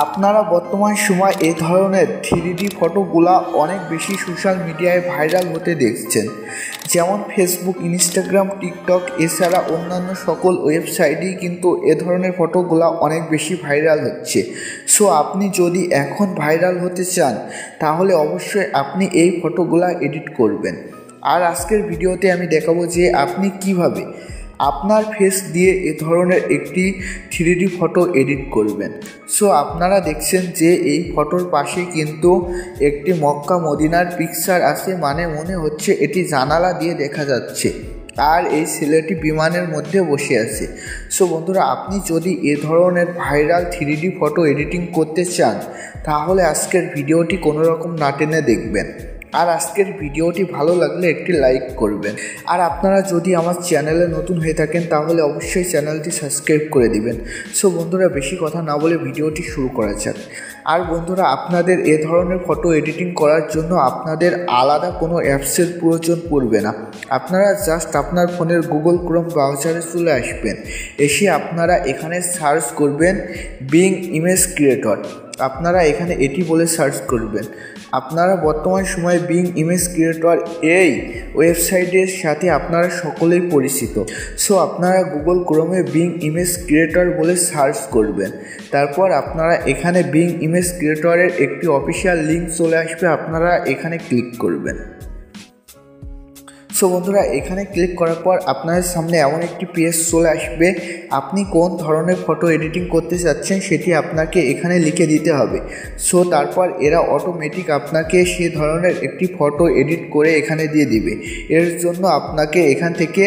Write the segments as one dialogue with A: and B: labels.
A: আপনারা বর্তমান সময় এই ধরনের 3D ফটোগুলা অনেক বেশি সোশ্যাল মিডিয়ায় ভাইরাল হতে দেখছেন, যেমন ফেসবুক, ইনস্টাগ্রাম, টিকটক এছাড়া অন্যান্য সকল ওয়েবসাইটেই কিন্তু এ ধরনের ফটোগুলা অনেক বেশি ভাইরাল হচ্ছে। সো আপনি যদি এখন ভাইরাল হতে চান তাহলে অবশ্যই আপনি এই ফটোগুলা এডিট করবেন। আর আজকের ভিডিওতে আমি দেখাবো যে আপনি কিভাবে আপনার ফেস দিয়ে এ ধরনের একটি 3D ফটো এডিট করবেন। সো আপনারা দেখছেন যে এই ফটোর পাশে কিন্তু একটি মক্কা মদিনার পিকচার আছে, মানে মনে হচ্ছে এটি জানালা দিয়ে দেখা যাচ্ছে, আর এই ছেলেটি বিমানের মধ্যে বসে আছে। সো বন্ধুরা, আপনি যদি এ ধরনের ভাইরাল 3D ফটো এডিটিং করতে চান তাহলে আজকের ভিডিওটি কোনো রকম না টেনে দেখবেন। আর আজকের ভিডিওটি ভালো লাগলে একটি লাইক করবেন। আর আপনারা যদি আমার চ্যানেলে নতুন হয়ে থাকেন তাহলে অবশ্যই চ্যানেলটি সাবস্ক্রাইব করে দিবেন। সো বন্ধুরা, বেশি কথা না বলে ভিডিওটি শুরু করা যাক। আর বন্ধুরা, আপনাদের এ ধরনের ফটো এডিটিং করার জন্য আপনাদের আলাদা কোনো অ্যাপসের প্রয়োজন পড়বে না। আপনারা জাস্ট আপনার ফোনের গুগল ক্রোম ব্রাউজারে চলে আসবেন, এসে আপনারা এখানে সার্চ করবেন বিং ইমেজ ক্রিয়েটর। আপনারা এখানে এটি বলে সার্চ করবেন। আপনারা বর্তমান সময়ে বিং ইমেজ ক্রিয়েটর এই ওয়েবসাইটের সাথে আপনারা সকলেই পরিচিত। সো আপনারা গুগল ক্রোমে বিং ইমেজ ক্রিয়েটর বলে সার্চ করবেন। তারপর আপনারা এখানে বিং ইমেজ ক্রিয়েটরের একটি অফিসিয়াল লিঙ্ক চলে আসবে, আপনারা এখানে ক্লিক করবেন। সো বন্ধুরা, এখানে ক্লিক করার পর আপনাদের সামনে এমন একটি পেজ চলে আসবে। আপনি কোন ধরনের ফটো এডিটিং করতে চাচ্ছেন সেটি আপনাকে এখানে লিখে দিতে হবে। সো তারপর এরা অটোমেটিক আপনাকে সে ধরনের একটি ফটো এডিট করে এখানে দিয়ে দিবে। এর জন্য আপনাকে এখান থেকে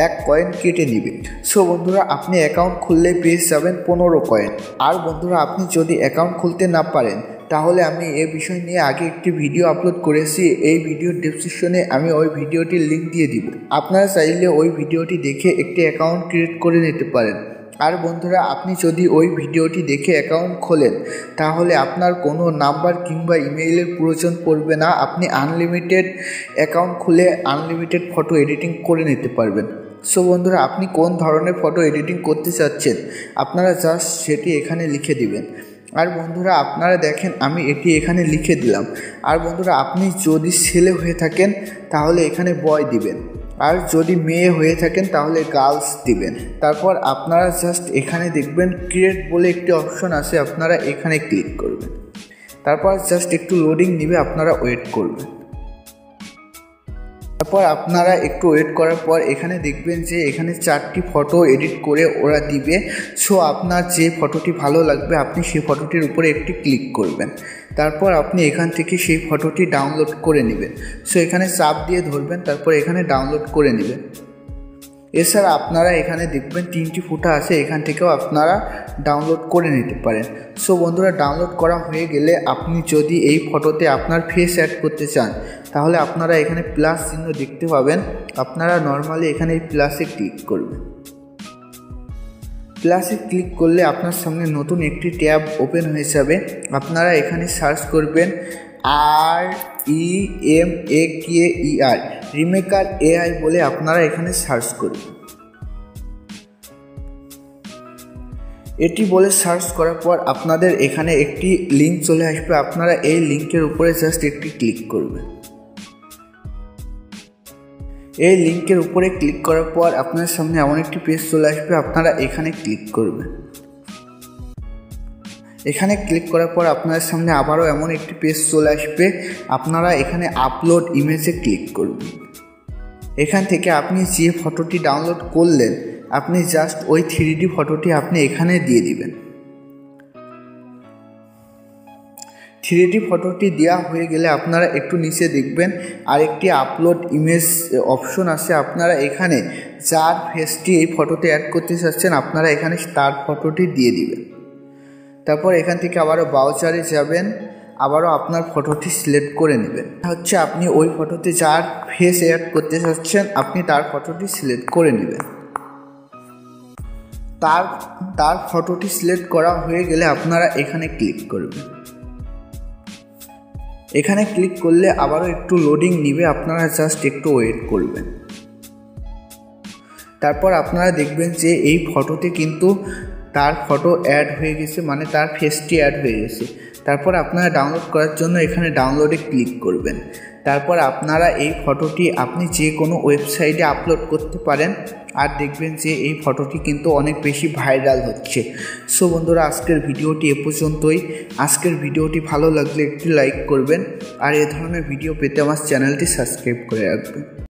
A: 1 কয়েন কেটে নেবে। সো বন্ধুরা, আপনি অ্যাকাউন্ট খুললে পেয়ে যাবেন 15 কয়েন। আর বন্ধুরা, আপনি যদি অ্যাকাউন্ট খুলতে না পারেন তাহলে আমি এই বিষয় নিয়ে আগে একটি ভিডিও আপলোড করেছি, এই ভিডিওর ডেসক্রিপশনে আমি ওই ভিডিওটির লিঙ্ক দিয়ে দিব। আপনারা চাইলে ওই ভিডিওটি দেখে একটি অ্যাকাউন্ট ক্রিয়েট করে নিতে পারেন। আর বন্ধুরা, আপনি যদি ওই ভিডিওটি দেখে অ্যাকাউন্ট খোলেন তাহলে আপনার কোনো নাম্বার কিংবা ইমেইলের প্রয়োজন পড়বে না। আপনি আনলিমিটেড অ্যাকাউন্ট খুলে আনলিমিটেড ফটো এডিটিং করে নিতে পারবেন। সো বন্ধুরা, আপনি কোন ধরনের ফটো এডিটিং করতে চাচ্ছেন আপনারা জাস্ট সেটি এখানে লিখে দিবেন। আর বন্ধুরা, আপনারা দেখেন আমি এটি এখানে লিখে দিলাম। আর বন্ধুরা, আপনি যদি ছেলে হয়ে থাকেন তাহলে এখানে বয় দিবেন, আর যদি মেয়ে হয়ে থাকেন তাহলে গার্লস দিবেন। তারপর আপনারা জাস্ট এখানে দেখবেন ক্রিয়েট বলে একটি অপশন আছে, আপনারা এখানে ক্লিক করবেন। তারপর জাস্ট একটু লোডিং নেবে, আপনারা ওয়েট করবেন। তারপর আপনারা একটু ওয়েট করার পর এখানে দেখবেন যে এখানে 4টি ফটো এডিট করে ওরা দিবে। সো আপনার যে ফটোটি ভালো লাগবে আপনি সেই ফটোটির উপরে একটি ক্লিক করবেন। তারপর আপনি এখান থেকে সেই ফটোটি ডাউনলোড করে নেবেন। সো এখানে চাপ দিয়ে ধরবেন, তারপর এখানে ডাউনলোড করে নেবেন। এছাড়া আপনারা এখানে দেখবেন 3টি ফটো আছে, এখান থেকেও আপনারা ডাউনলোড করে নিতে পারেন। সো বন্ধুরা, ডাউনলোড করা হয়ে গেলে আপনি যদি এই ফটোতে আপনার ফেস অ্যাড করতে চান তাহলে আপনারা এখানে প্লাস চিহ্ন দেখতে পাবেন। আপনারা নর্মালি এখানে এই প্লাসে ক্লিক করবেন। প্লাসে ক্লিক করলে আপনার সামনে নতুন একটি ট্যাব ওপেন হয়ে যাবে। আপনারা এখানে সার্চ করবেন REMAKER রিমেকার AI বলে আপনারা এখানে সার্চ করবেন। এটি বলে সার্চ করার পর আপনাদের এখানে একটি লিঙ্ক চলে আসবে, আপনারা এই লিঙ্কের উপরে জাস্ট একটি ক্লিক করবেন। এই লিঙ্কের উপরে ক্লিক করার পর আপনার সামনে এমন একটি পেজ চলে আসবে, আপনারা এখানে ক্লিক করবেন। এখানে ক্লিক করার পর আপনার সামনে আবারও এমন একটি পেজ চলে আসবে, আপনারা এখানে আপলোড ইমেজে ক্লিক করবেন। এখান থেকে আপনি যে ফটোটি ডাউনলোড করলেন আপনি জাস্ট ওই 3D ফটোটি আপনি এখানে দিয়ে দিবেন। 3D ফটোটি দেওয়া হয়ে গেলে আপনারা একটু নিচে দেখবেন আরেকটি আপলোড ইমেজ অপশন আছে, আপনারা এখানে যার ফেসটি এই ফটোতে অ্যাড করতে চাচ্ছেন আপনারা এখানে তার ফটোটি দিয়ে দিবেন। তারপর এখান থেকে আবারও ব্রাউজারে যাবেন, আবারও আপনার ফটোটি সিলেক্ট করে নেবেন। হচ্ছে আপনি ওই ফটোতে যার ফেস অ্যাড করতে চাচ্ছেন আপনি তার ফটোটি সিলেক্ট করে নেবেন। তার ফটোটি সিলেক্ট করা হয়ে গেলে আপনারা এখানে ক্লিক করবেন। এখানে ক্লিক করলে আবারও একটু লোডিং নেবে, আপনারা জাস্ট একটু ওয়েট করবেন। তারপর আপনারা দেখবেন যে এই ফটোতে কিন্তু তার ফটো অ্যাড হয়ে গেছে, মানে তার ফেসটি অ্যাড হয়ে গেছে। তারপর আপনারা ডাউনলোড করার জন্য এখানে ডাউনলোডে ক্লিক করবেন। তারপর আপনারা এই ফটোটি আপনি যে কোনো ওয়েবসাইটে আপলোড করতে পারেন, আর দেখবেন যে এই ফটোটি কিন্তু অনেক বেশি ভাইরাল হচ্ছে। সো বন্ধুরা, আজকের ভিডিওটি এ পর্যন্তই। আজকের ভিডিওটি ভালো লাগলে একটি লাইক করবেন, আর এ ধরনের ভিডিও পেতে আমার চ্যানেলটি সাবস্ক্রাইব করে রাখবেন।